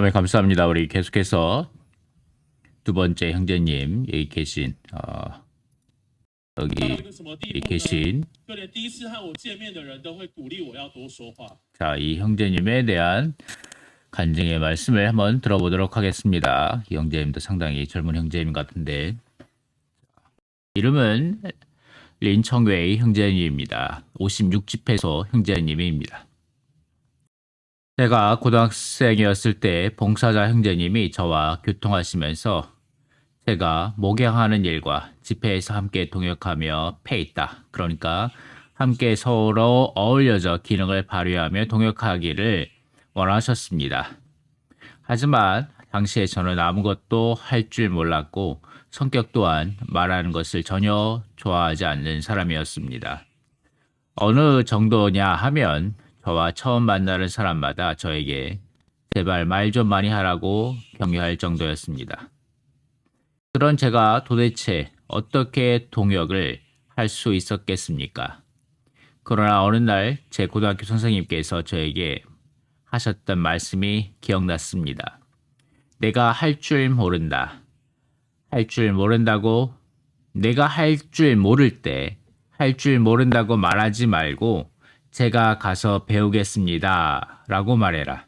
네, 감사합니다. 우리 계속해서 두 번째 형제님 여기 계신 여기 계신 자, 이 형제님에 대한 간증의 말씀을 한번 들어보도록 하겠습니다. 이 형제님도 상당히 젊은 형제님 같은데 이름은 린청웨이 형제님입니다. 56집회소 형제님입니다. 제가 고등학생이었을 때 봉사자 형제님이 저와 교통하시면서 제가 목양하는 일과 집회에서 함께 동역하며 패있다. 그러니까 함께 서로 어울려져 기능을 발휘하며 동역하기를 원하셨습니다. 하지만 당시에 저는 아무것도 할 줄 몰랐고 성격 또한 말하는 것을 전혀 좋아하지 않는 사람이었습니다. 어느 정도냐 하면 저와 처음 만나는 사람마다 저에게 제발 말 좀 많이 하라고 격려할 정도였습니다. 그런 제가 도대체 어떻게 동역을 할 수 있었겠습니까? 그러나 어느 날 제 고등학교 선생님께서 저에게 하셨던 말씀이 기억났습니다. 내가 할 줄 모른다. 할 줄 모른다고 내가 할 줄 모를 때 할 줄 모른다고 말하지 말고 제가 가서 배우겠습니다. 라고 말해라.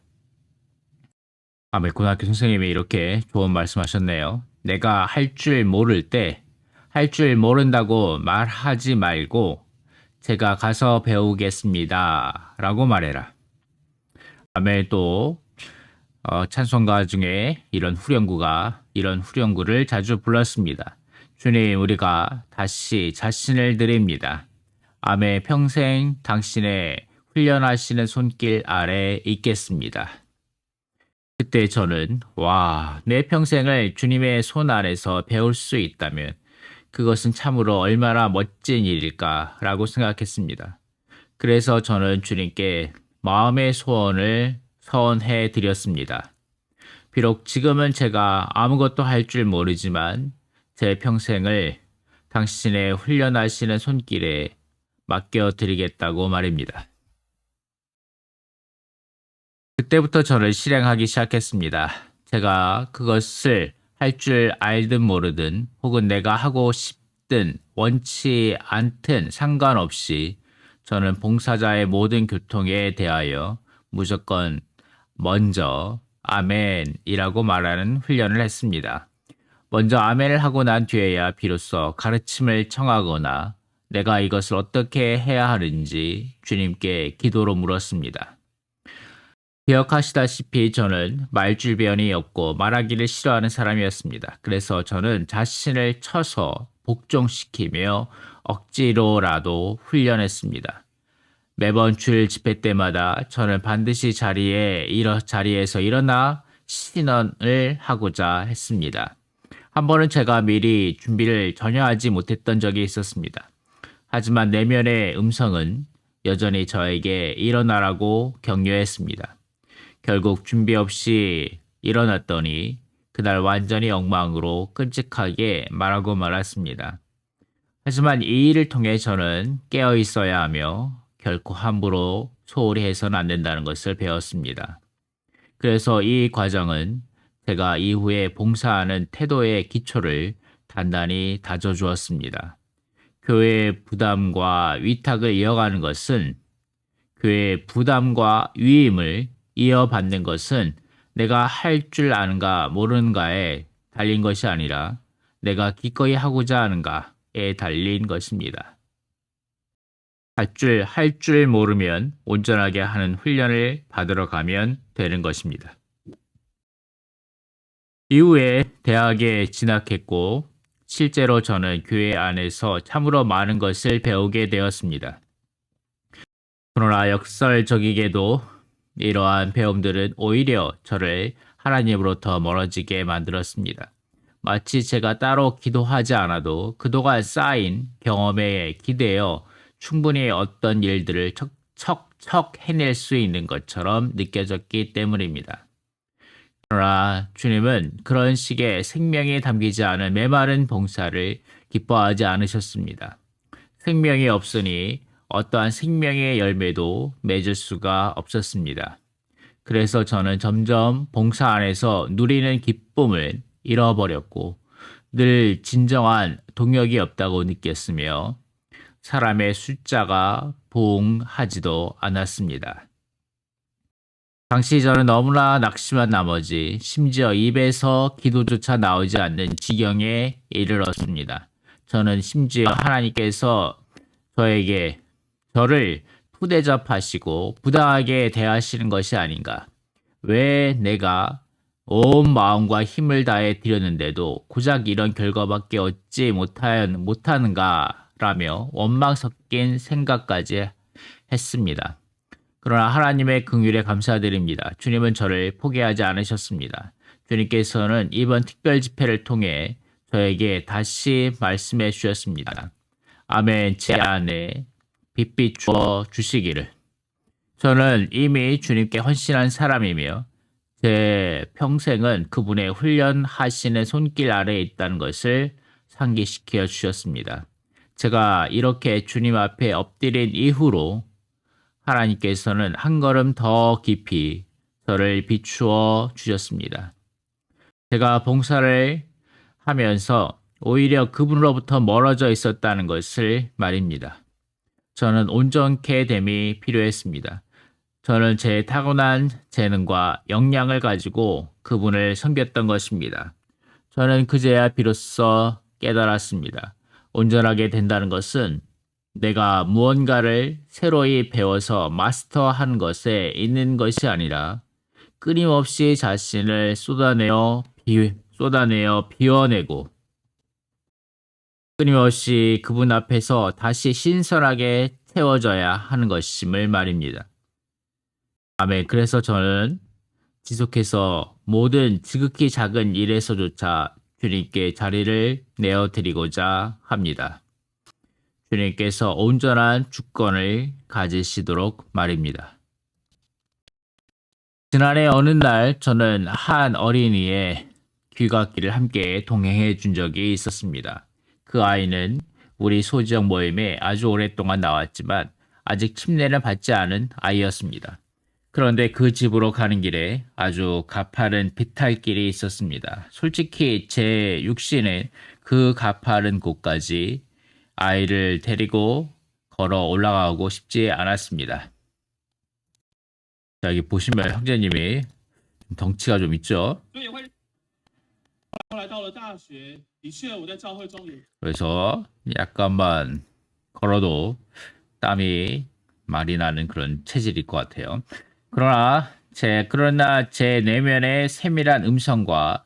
고등학교 선생님이 이렇게 좋은 말씀하셨네요. 내가 할 줄 모를 때 할 줄 모른다고 말하지 말고 제가 가서 배우겠습니다. 라고 말해라. 다음에 또 찬송가 중에 이런 후렴구를 자주 불렀습니다. 주님, 우리가 다시 자신을 드립니다. 아멘. 평생 당신의 훈련하시는 손길 아래 있겠습니다. 그때 저는 내 평생을 주님의 손 아래서 배울 수 있다면 그것은 참으로 얼마나 멋진 일일까라고 생각했습니다. 그래서 저는 주님께 마음의 소원을 서원해 드렸습니다. 비록 지금은 제가 아무것도 할 줄 모르지만 제 평생을 당신의 훈련하시는 손길에 맡겨드리겠다고 말입니다. 그때부터 저를 실행하기 시작했습니다. 제가 그것을 할 줄 알든 모르든 혹은 내가 하고 싶든 원치 않든 상관없이 저는 봉사자의 모든 교통에 대하여 무조건 먼저 아멘이라고 말하는 훈련을 했습니다. 먼저 아멘을 하고 난 뒤에야 비로소 가르침을 청하거나 내가 이것을 어떻게 해야 하는지 주님께 기도로 물었습니다. 기억하시다시피 저는 말줄변이 없고 말하기를 싫어하는 사람이었습니다. 그래서 저는 자신을 쳐서 복종시키며 억지로라도 훈련했습니다. 매번 주일 집회 때마다 저는 반드시 자리에서 일어나 신언을 하고자 했습니다. 한 번은 제가 미리 준비를 전혀 하지 못했던 적이 있었습니다. 하지만 내면의 음성은 여전히 저에게 일어나라고 격려했습니다. 결국 준비 없이 일어났더니 그날 완전히 엉망으로 끔찍하게 말하고 말았습니다. 하지만 이 일을 통해 저는 깨어 있어야 하며 결코 함부로 소홀히 해서는 안 된다는 것을 배웠습니다. 그래서 이 과정은 제가 이후에 봉사하는 태도의 기초를 단단히 다져주었습니다. 교회의 부담과 위탁을 이어가는 것은 교회의 부담과 위임을 이어받는 것은 내가 할 줄 아는가 모르는가에 달린 것이 아니라 내가 기꺼이 하고자 하는가에 달린 것입니다. 할 줄 모르면 온전하게 하는 훈련을 받으러 가면 되는 것입니다. 이후에 대학에 진학했고 실제로 저는 교회 안에서 참으로 많은 것을 배우게 되었습니다. 그러나 역설적이게도 이러한 배움들은 오히려 저를 하나님으로부터 멀어지게 만들었습니다. 마치 제가 따로 기도하지 않아도 그동안 쌓인 경험에 기대어 충분히 어떤 일들을 척척 해낼 수 있는 것처럼 느껴졌기 때문입니다. 그러나 주님은 그런 식의 생명이 담기지 않은 메마른 봉사를 기뻐하지 않으셨습니다. 생명이 없으니 어떠한 생명의 열매도 맺을 수가 없었습니다. 그래서 저는 점점 봉사 안에서 누리는 기쁨을 잃어버렸고 늘 진정한 동역이 없다고 느꼈으며 사람의 숫자가 부응하지도 않았습니다. 당시 저는 너무나 낙심한 나머지 심지어 입에서 기도조차 나오지 않는 지경에 이르렀습니다. 저는 심지어 하나님께서 저를 푸대접하시고 부당하게 대하시는 것이 아닌가. 왜 내가 온 마음과 힘을 다해 드렸는데도 고작 이런 결과밖에 얻지 못하는가 라며 원망 섞인 생각까지 했습니다. 그러나 하나님의 긍휼에 감사드립니다. 주님은 저를 포기하지 않으셨습니다. 주님께서는 이번 특별 집회를 통해 저에게 다시 말씀해 주셨습니다. 아멘, 제 안에 빛 주어 주시기를. 저는 이미 주님께 헌신한 사람이며 제 평생은 그분의 훈련하시는 손길 아래에 있다는 것을 상기시켜 주셨습니다. 제가 이렇게 주님 앞에 엎드린 이후로 하나님께서는 한 걸음 더 깊이 저를 비추어 주셨습니다. 제가 봉사를 하면서 오히려 그분으로부터 멀어져 있었다는 것을 말입니다. 저는 온전케 됨이 필요했습니다. 저는 제 타고난 재능과 역량을 가지고 그분을 섬겼던 것입니다. 저는 그제야 비로소 깨달았습니다. 온전하게 된다는 것은 내가 무언가를 새로이 배워서 마스터하는 것에 있는 것이 아니라 끊임없이 자신을 쏟아내어 비워내고 끊임없이 그분 앞에서 다시 신선하게 채워져야 하는 것임을 말입니다. 아멘. 그래서 저는 지속해서 모든 지극히 작은 일에서조차 주님께 자리를 내어드리고자 합니다. 주님께서 온전한 주권을 가지시도록 말입니다. 지난해 어느 날 저는 한 어린이의 귀갓길을 함께 동행해 준 적이 있었습니다. 그 아이는 우리 소지역 모임에 아주 오랫동안 나왔지만 아직 침례를 받지 않은 아이였습니다. 그런데 그 집으로 가는 길에 아주 가파른 비탈길이 있었습니다. 솔직히 제 육신은 그 가파른 곳까지 아이를 데리고 걸어 올라가고 싶지 않았습니다. 자, 여기 보시면 형제님이 덩치가 좀 있죠. 그래서 약간만 걸어도 땀이 많이 나는 그런 체질일 것 같아요. 그러나 제 내면의 세밀한 음성과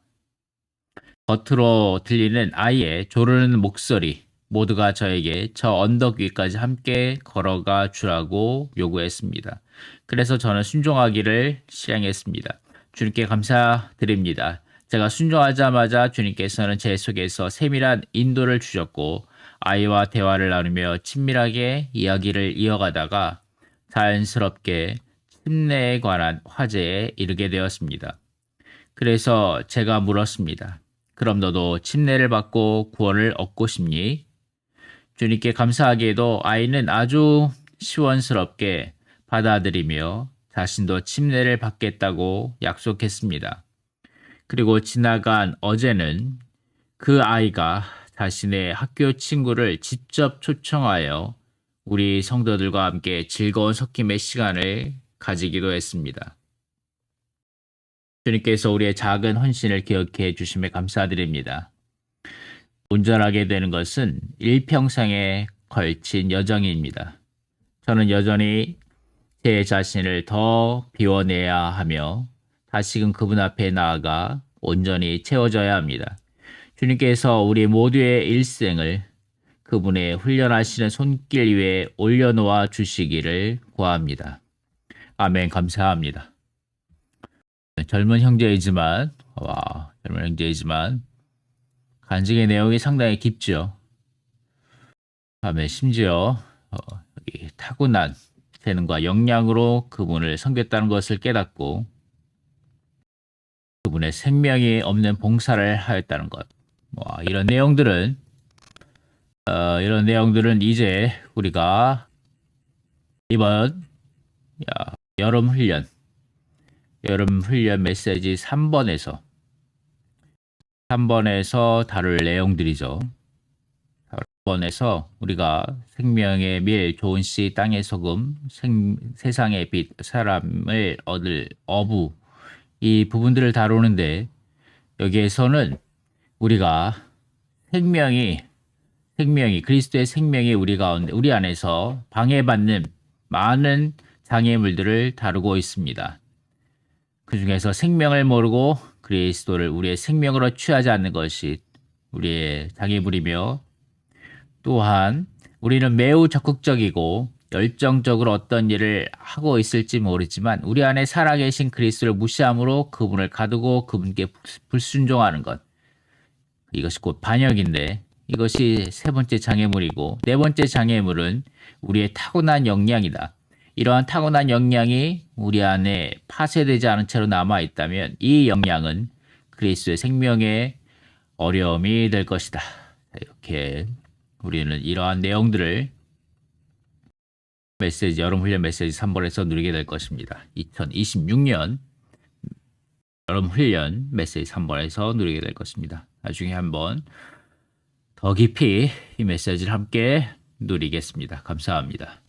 겉으로 들리는 아이의 조르는 목소리 모두가 저에게 저 언덕 위까지 함께 걸어가 주라고 요구했습니다. 그래서 저는 순종하기를 실행했습니다. 주님께 감사드립니다. 제가 순종하자마자 주님께서는 제 속에서 세밀한 인도를 주셨고 아이와 대화를 나누며 친밀하게 이야기를 이어가다가 자연스럽게 침례에 관한 화제에 이르게 되었습니다. 그래서 제가 물었습니다. 그럼 너도 침례를 받고 구원을 얻고 싶니? 주님께 감사하게도 아이는 아주 시원스럽게 받아들이며 자신도 침례를 받겠다고 약속했습니다. 그리고 지나간 어제는 그 아이가 자신의 학교 친구를 직접 초청하여 우리 성도들과 함께 즐거운 섞임의 시간을 가지기도 했습니다. 주님께서 우리의 작은 헌신을 기억해 주심에 감사드립니다. 온전하게 되는 것은 일평생에 걸친 여정입니다. 저는 여전히 제 자신을 더 비워내야 하며 다시금 그분 앞에 나아가 온전히 채워져야 합니다. 주님께서 우리 모두의 일생을 그분의 훈련하시는 손길 위에 올려놓아 주시기를 구합니다. 아멘. 감사합니다. 젊은 형제이지만 간증의 내용이 상당히 깊죠. 아멘. 심지어 여기 타고난 재능과 역량으로 그분을 섬겼다는 것을 깨닫고 그분의 생명이 없는 봉사를 하였다는 것. 이런 내용들은 이제 우리가 이번 여름 훈련 여름 훈련 메시지 3번에서 다룰 내용들이죠. 3번에서 우리가 생명의 밀, 좋은 씨, 땅의 소금, 세상의 빛, 사람을 얻을 어부, 이 부분들을 다루는데, 여기에서는 우리가 생명이 그리스도의 생명이 우리 안에서 방해받는 많은 장애물들을 다루고 있습니다. 그 중에서 생명을 모르고 그리스도를 우리의 생명으로 취하지 않는 것이 우리의 장애물이며, 또한 우리는 매우 적극적이고 열정적으로 어떤 일을 하고 있을지 모르지만 우리 안에 살아계신 그리스도를 무시함으로 그분을 가두고 그분께 불순종하는 것, 이것이 곧 반역인데, 이것이 세 번째 장애물이고, 네 번째 장애물은 우리의 타고난 역량이다. 이러한 타고난 역량이 우리 안에 파쇄되지 않은 채로 남아있다면 이 역량은 그리스도의 생명의 어려움이 될 것이다. 이렇게 우리는 이러한 내용들을 여름훈련 메시지 3번에서 누리게 될 것입니다. 2026년 여름훈련 메시지 3번에서 누리게 될 것입니다. 나중에 한번 더 깊이 이 메시지를 함께 누리겠습니다. 감사합니다.